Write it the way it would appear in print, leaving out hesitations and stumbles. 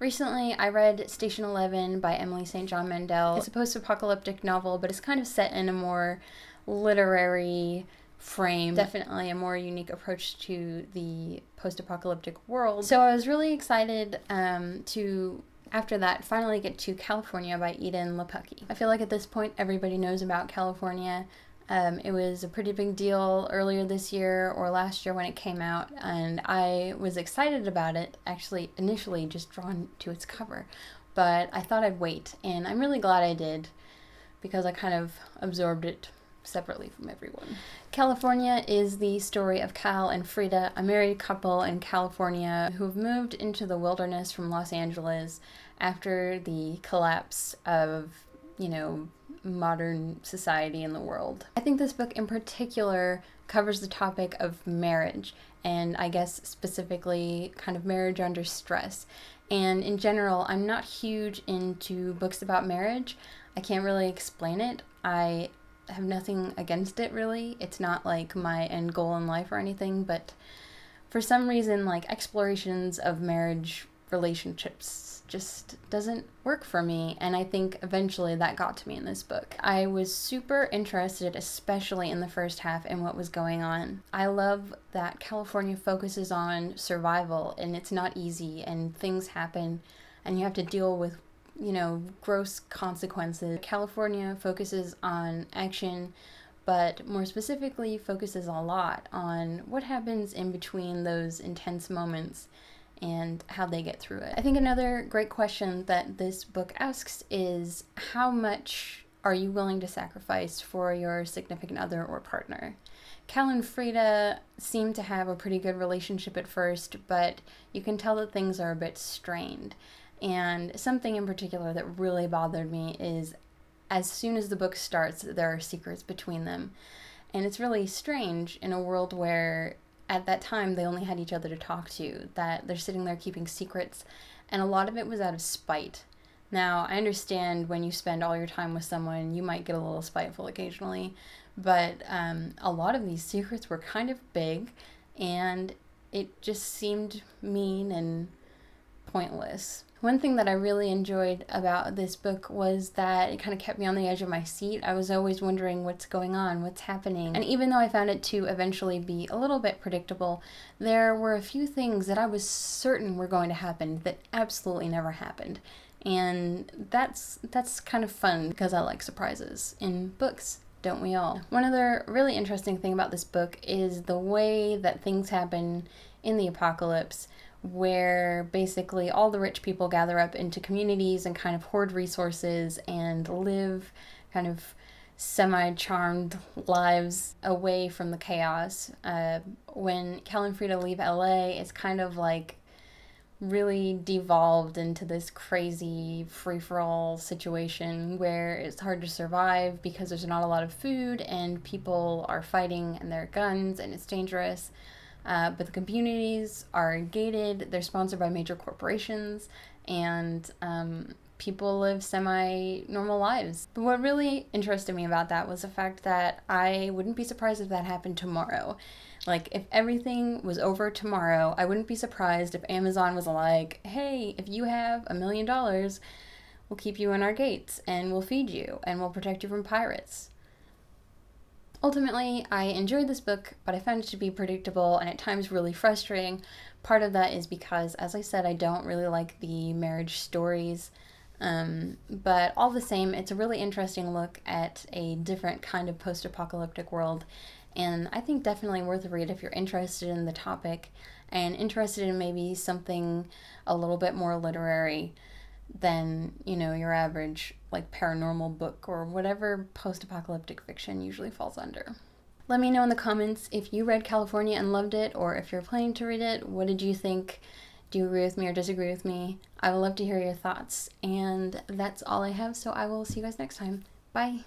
Recently, I read Station 11 by Emily St. John Mandel. It's a post-apocalyptic novel, but it's kind of set in a more literary frame. Definitely a more unique approach to the post-apocalyptic world. So I was really excited to, after that, finally get to California by Edan Lepucki. I feel like at this point, everybody knows about California. It was a pretty big deal earlier this year or last year when it came out, and I was excited about it, actually initially just drawn to its cover, but I thought I'd wait, and I'm really glad I did because I kind of absorbed it separately from everyone. California is the story of Cal and Frida, a married couple in California who've moved into the wilderness from Los Angeles after the collapse of, modern society in the world. I think this book in particular covers the topic of marriage, and I guess specifically kind of marriage under stress. And in general, I'm not huge into books about marriage. I can't really explain it. I have nothing against it, really. It's not like my end goal in life or anything, but for some reason, like, explorations of marriage relationships just doesn't work for me, and I think eventually that got to me in this book. I was super interested, especially in the first half, in what was going on. I love that California focuses on survival, and it's not easy, and things happen, and you have to deal with, gross consequences. California focuses on action, but more specifically focuses a lot on what happens in between those intense moments and how they get through it. I think another great question that this book asks is, how much are you willing to sacrifice for your significant other or partner? Cal and Frida seem to have a pretty good relationship at first, but you can tell that things are a bit strained. And something in particular that really bothered me is, as soon as the book starts, there are secrets between them. And it's really strange in a world where at that time they only had each other to talk to, that they're sitting there keeping secrets, and a lot of it was out of spite. Now, I understand when you spend all your time with someone, you might get a little spiteful occasionally, but a lot of these secrets were kind of big, and it just seemed mean and pointless. One thing that I really enjoyed about this book was that it kind of kept me on the edge of my seat. I was always wondering what's going on, what's happening. And even though I found it to eventually be a little bit predictable, there were a few things that I was certain were going to happen that absolutely never happened. And that's kind of fun because I like surprises in books. Don't we all? One other really interesting thing about this book is the way that things happen in the apocalypse, where basically all the rich people gather up into communities and kind of hoard resources and live kind of semi-charmed lives away from the chaos. When Cal and Frida leave LA, it's kind of like really devolved into this crazy free-for-all situation where it's hard to survive because there's not a lot of food and people are fighting and there are guns and it's dangerous. But the communities are gated, they're sponsored by major corporations, and people live semi-normal lives. But what really interested me about that was the fact that I wouldn't be surprised if that happened tomorrow. Like, if everything was over tomorrow, I wouldn't be surprised if Amazon was like, hey, if you have $1 million, we'll keep you in our gates, and we'll feed you, and we'll protect you from pirates. Ultimately, I enjoyed this book, but I found it to be predictable and at times really frustrating. Part of that is because, as I said, I don't really like the marriage stories. But all the same, it's a really interesting look at a different kind of post-apocalyptic world. And I think definitely worth a read if you're interested in the topic and interested in maybe something a little bit more literary than, your average, like, paranormal book or whatever post-apocalyptic fiction usually falls under. Let me know in the comments if you read California and loved it, or if you're planning to read it. What did you think? Do you agree with me or disagree with me? I would love to hear your thoughts. And that's all I have, so I will see you guys next time. Bye!